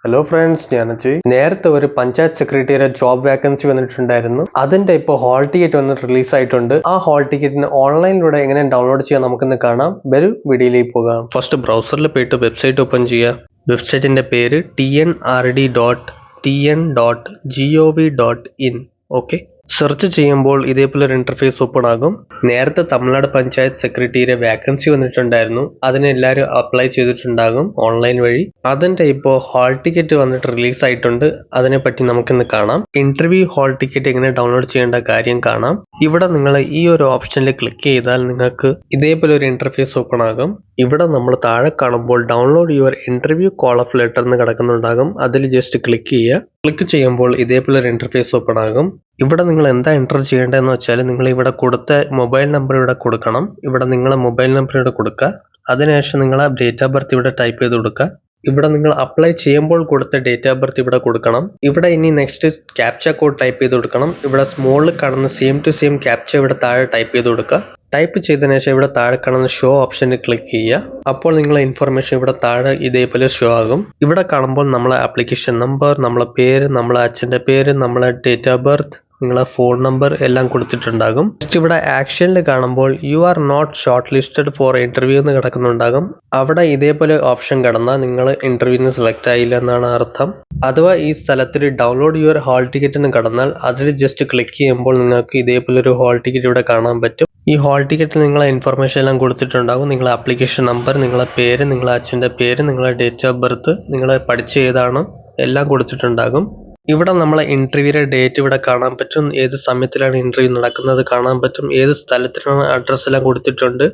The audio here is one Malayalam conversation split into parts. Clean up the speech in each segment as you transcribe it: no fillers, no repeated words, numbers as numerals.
ഹലോ ഫ്രണ്ട്സ്, ഞാൻ അജയ്. നേരത്തെ ഒരു പഞ്ചായത്ത് സെക്രട്ടറിയുടെ ജോബ് വാക്കൻസി വന്നിട്ടുണ്ടായിരുന്നു. അതിന്റെ ഇപ്പോൾ ഹാൾ ടിക്കറ്റ് വന്ന് റിലീസ് ആയിട്ടുണ്ട്. ആ ഹാൾ ടിക്കറ്റിന് ഓൺലൈനിലൂടെ എങ്ങനെ ഡൗൺലോഡ് ചെയ്യാൻ നമുക്കിന്ന് കാണാം. വരും വീഡിയോയിലേക്ക് പോകാം. ഫസ്റ്റ് ബ്രൗസറിൽ പോയിട്ട് വെബ്സൈറ്റ് ഓപ്പൺ ചെയ്യുക. വെബ്സൈറ്റിന്റെ പേര് tnrd.tn.gov.in. ഓക്കെ, സെർച്ച് ചെയ്യുമ്പോൾ ഇതേപോലെ ഒരു ഇന്റർഫേസ് ഓപ്പൺ ആകും. നേരത്തെ തമിഴ്നാട് പഞ്ചായത്ത് സെക്രട്ടറിയുടെ വാക്കൻസി വന്നിട്ടുണ്ടായിരുന്നു. അതിന് എല്ലാവരും അപ്ലൈ ചെയ്തിട്ടുണ്ടാകും ഓൺലൈൻ വഴി. അതിന്റെ ഇപ്പോൾ ഹാൾ ടിക്കറ്റ് വന്നിട്ട് റിലീസ് ആയിട്ടുണ്ട്. അതിനെപ്പറ്റി നമുക്കിന്ന് കാണാം. ഇന്റർവ്യൂ ഹാൾ ടിക്കറ്റ് എങ്ങനെ ഡൗൺലോഡ് ചെയ്യേണ്ട കാര്യം കാണാം. ഇവിടെ നിങ്ങൾ ഈ ഒരു ഓപ്ഷനിൽ ക്ലിക്ക് ചെയ്താൽ നിങ്ങൾക്ക് ഇതേപോലെ ഒരു ഇന്റർഫേസ് ഓപ്പൺ ആകും. ഇവിടെ നമ്മൾ താഴെ കാണുമ്പോൾ download your interview call of letter എന്ന് കിടക്കുന്നുണ്ടാകും. അതിൽ ജസ്റ്റ് ക്ലിക്ക് ചെയ്യുക. ക്ലിക്ക് ചെയ്യുമ്പോൾ ഇതേപോലെ ഒരു ഇന്റർഫേസ് ഓപ്പൺ ആകും. ഇവിടെ നിങ്ങൾ എന്താ എൻ്റർ ചെയ്യേണ്ടതെന്ന് വെച്ചാൽ നിങ്ങൾ ഇവിടെ കൊടുത്ത മൊബൈൽ നമ്പർ ഇവിടെ കൊടുക്കണം. ഇവിടെ നിങ്ങളെ മൊബൈൽ നമ്പർ ഇവിടെ കൊടുക്കുക. അതിനുശേഷം നിങ്ങളെ ഡേറ്റ് ഓഫ് ബർത്ത് ഇവിടെ ടൈപ്പ് ചെയ്ത് കൊടുക്കുക. ഇവിടെ നിങ്ങൾ അപ്ലൈ ചെയ്യുമ്പോൾ കൊടുത്ത ഡേറ്റ് ഓഫ് ബർത്ത് ഇവിടെ കൊടുക്കണം. ഇവിടെ ഇനി നെക്സ്റ്റ് ക്യാപ്ച കോഡ് ടൈപ്പ് ചെയ്ത് കൊടുക്കണം. ഇവിടെ സ്മോളിൽ കാണുന്ന സെയിം ടു സെയിം ക്യാപ്ച ഇവിടെ താഴെ ടൈപ്പ് ചെയ്ത് കൊടുക്കുക. ടൈപ്പ് ചെയ്തതിനു ശേഷം ഇവിടെ താഴെ കാണുന്ന ഷോ ഓപ്ഷനിൽ ക്ലിക്ക് ചെയ്യുക. അപ്പോൾ നിങ്ങളെ ഇൻഫർമേഷൻ ഇവിടെ താഴെ ഇതേപോലെ ഷോ ആകും. ഇവിടെ കാണുമ്പോൾ നമ്മളെ ആപ്ലിക്കേഷൻ നമ്പർ, നമ്മളെ പേര്, നമ്മളെ അച്ഛൻ്റെ പേര്, നമ്മളെ ഡേറ്റ് ഓഫ് ബർത്ത്, നിങ്ങളെ ഫോൺ നമ്പർ എല്ലാം കൊടുത്തിട്ടുണ്ടാകും. നെക്സ്റ്റ് ഇവിടെ ആക്ഷനിൽ കാണുമ്പോൾ you are not shortlisted for interview എന്ന് കിടക്കുന്നുണ്ടാകും. അവിടെ ഇതേപോലെ ഓപ്ഷൻ കിടന്നാൽ നിങ്ങൾ ഇന്റർവ്യൂവിന് സെലക്ട് ആയില്ല എന്നാണ് അർത്ഥം. അഥവാ ഈ സ്ഥലത്തിൽ ഡൗൺലോഡ് യുവർ ഹാൾ ടിക്കറ്റ് എന്ന് കടന്നാൽ അതിൽ ജസ്റ്റ് ക്ലിക്ക് ചെയ്യുമ്പോൾ നിങ്ങൾക്ക് ഇതേപോലെ ഒരു ഹാൾ ടിക്കറ്റ് ഇവിടെ കാണാൻ പറ്റും. ഈ ഹാൾ ടിക്കറ്റിൽ നിങ്ങളെ ഇൻഫർമേഷൻ എല്ലാം കൊടുത്തിട്ടുണ്ടാകും. നിങ്ങളെ ആപ്ലിക്കേഷൻ നമ്പർ, നിങ്ങളെ പേര്, നിങ്ങളെ അച്ഛൻ്റെ പേര്, നിങ്ങളെ ഡേറ്റ് ഓഫ് ബർത്ത്, നിങ്ങളെ പഠിച്ച ഏതാണ് എല്ലാം കൊടുത്തിട്ടുണ്ടാകും. ഇവിടെ നമ്മളെ ഇന്റർവ്യൂയുടെ ഡേറ്റ് ഇവിടെ കാണാൻ പറ്റും. ഏത് സമയത്തിലാണ് ഇന്റർവ്യൂ നടക്കുന്നത് കാണാൻ പറ്റും. ഏത് സ്ഥലത്തിനാണ് അഡ്രസ്സ് എല്ലാം കൊടുത്തിട്ടുണ്ട്.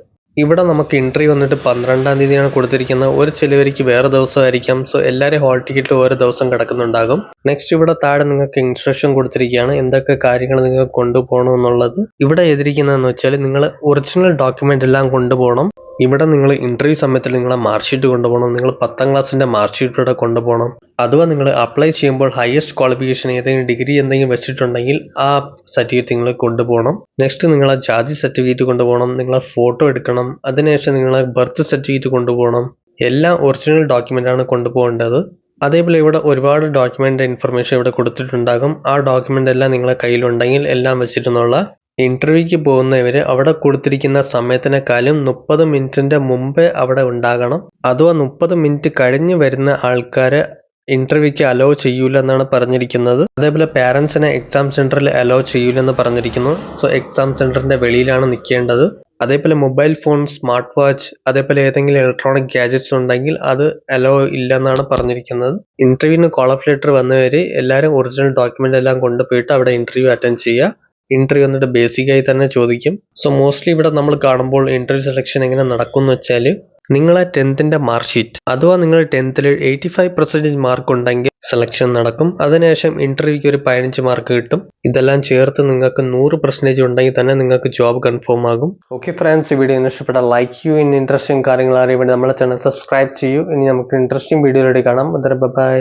ഇവിടെ നമുക്ക് ഇന്റർവ്യൂ വന്നിട്ട് 12-ാം തീയതിയാണ് കൊടുത്തിരിക്കുന്നത്. ഒരു ചിലവർക്ക് വേറെ ദിവസമായിരിക്കാം. സോ എല്ലാവരും ഹാൾ ടിക്കറ്റിൽ ഓരോ ദിവസം കിടക്കുന്നുണ്ടാകും. നെക്സ്റ്റ് ഇവിടെ താഴെ നിങ്ങൾക്ക് ഇൻസ്ട്രക്ഷൻ കൊടുത്തിരിക്കുകയാണ് എന്തൊക്കെ കാര്യങ്ങൾ നിങ്ങൾക്ക് കൊണ്ടുപോകണം എന്നുള്ളത്. ഇവിടെ എഴുതിയിരിക്കുന്നതെന്ന് വെച്ചാൽ നിങ്ങൾ ഒറിജിനൽ ഡോക്യുമെന്റ് എല്ലാം കൊണ്ടുപോകണം. ഇവിടെ നിങ്ങൾ ഇന്റർവ്യൂ സമയത്തിൽ നിങ്ങളെ മാർക്ക്ഷീറ്റ് കൊണ്ടുപോകണം. നിങ്ങൾ 10ാം ക്ലാസ്സിന്റെ മാർക്ക്ഷീറ്റ് ഇവിടെ കൊണ്ടുപോകണം. അഥവാ നിങ്ങൾ അപ്ലൈ ചെയ്യുമ്പോൾ ഹയസ്റ്റ് ക്വാളിഫിക്കേഷൻ ഏതെങ്കിലും ഡിഗ്രി എന്തെങ്കിലും വെച്ചിട്ടുണ്ടെങ്കിൽ ആ സർട്ടിഫിക്കറ്റ് നിങ്ങൾ കൊണ്ടുപോകണം. നെക്സ്റ്റ് നിങ്ങളെ ജാതി സർട്ടിഫിക്കറ്റ് കൊണ്ടുപോകണം. നിങ്ങളെ ഫോട്ടോ എടുക്കണം. അതിനുശേഷം നിങ്ങളെ ബർത്ത് സർട്ടിഫിക്കറ്റ് കൊണ്ടുപോകണം. എല്ലാം ഒറിജിനൽ ഡോക്യുമെന്റ് ആണ് കൊണ്ടുപോകേണ്ടത്. അതേപോലെ ഇവിടെ ഒരുപാട് ഡോക്യുമെന്റ് ഇൻഫർമേഷൻ ഇവിടെ കൊടുത്തിട്ടുണ്ടാകും. ആ ഡോക്യുമെന്റ് എല്ലാം നിങ്ങളെ കയ്യിലുണ്ടെങ്കിൽ എല്ലാം വെച്ചിട്ടുള്ള ഇന്റർവ്യൂക്ക് പോകുന്നവര് അവിടെ കൊടുത്തിരിക്കുന്ന സമയത്തിനേക്കാളും 30 മിനിറ്റിന്റെ മുമ്പേ അവിടെ ഉണ്ടാകണം. അഥവാ 30 മിനിറ്റ് കഴിഞ്ഞ് വരുന്ന ആൾക്കാരെ ഇന്റർവ്യൂക്ക് അലോ ചെയ്യൂല എന്നാണ് പറഞ്ഞിരിക്കുന്നത്. അതേപോലെ പാരന്റ്സിനെ എക്സാം സെന്ററിൽ അലോ ചെയ്യൂലെന്ന് പറഞ്ഞിരിക്കുന്നു. സോ എക്സാം സെന്ററിന്റെ വെളിയിലാണ് നിൽക്കേണ്ടത്. അതേപോലെ മൊബൈൽ ഫോൺ, സ്മാർട്ട് വാച്ച്, അതേപോലെ ഏതെങ്കിലും ഇലക്ട്രോണിക് ഗാഡ്ജറ്റ്സ് ഉണ്ടെങ്കിൽ അത് അലോ ഇല്ലെന്നാണ് പറഞ്ഞിരിക്കുന്നത്. ഇന്റർവ്യൂവിന് കോൾ ഓഫ് ലെറ്റർ വന്നവര് എല്ലാവരും ഒറിജിനൽ ഡോക്യുമെന്റ് എല്ലാം കൊണ്ടുപോയിട്ട് അവിടെ ഇന്റർവ്യൂ അറ്റൻഡ് ചെയ്യുക. ഇന്റർവ്യൂ വന്നിട്ട് ബേസിക്കായി തന്നെ ചോദിക്കും. സോ മോസ്റ്റ്ലി ഇവിടെ നമ്മൾ കാണുമ്പോൾ ഇന്റർവ്യൂ സെലക്ഷൻ എങ്ങനെ നടക്കും എന്ന് വെച്ചാൽ നിങ്ങളെ 10th മാർക്ക് അഥവാ നിങ്ങൾ 10th 85% മാർക്ക് ഉണ്ടെങ്കിൽ സെലക്ഷൻ നടക്കും. അതിനുശേഷം ഇന്റർവ്യൂക്ക് ഒരു 15 മാർക്ക് കിട്ടും. ഇതെല്ലാം ചേർത്ത് നിങ്ങൾക്ക് 100% ഉണ്ടെങ്കിൽ തന്നെ നിങ്ങൾക്ക് ജോബ് കൺഫേം ആകും. ഓക്കെ ഫ്രണ്ട്സ്, ഈ വീഡിയോ ഇഷ്ടപ്പെട്ടാൽ ലൈക്ക് ചെയ്യൂ. ഇനി ഇൻട്രസ്റ്റിംഗ് കാര്യങ്ങൾ അറിയാൻ വേണ്ടി നമ്മളെ ചാനൽ സബ്സ്ക്രൈബ് ചെയ്യൂ. ഇനി നമുക്ക് ഇൻട്രസ്റ്റിംഗ് വീഡിയോയിലൂടെ കാണാം. ബൈ.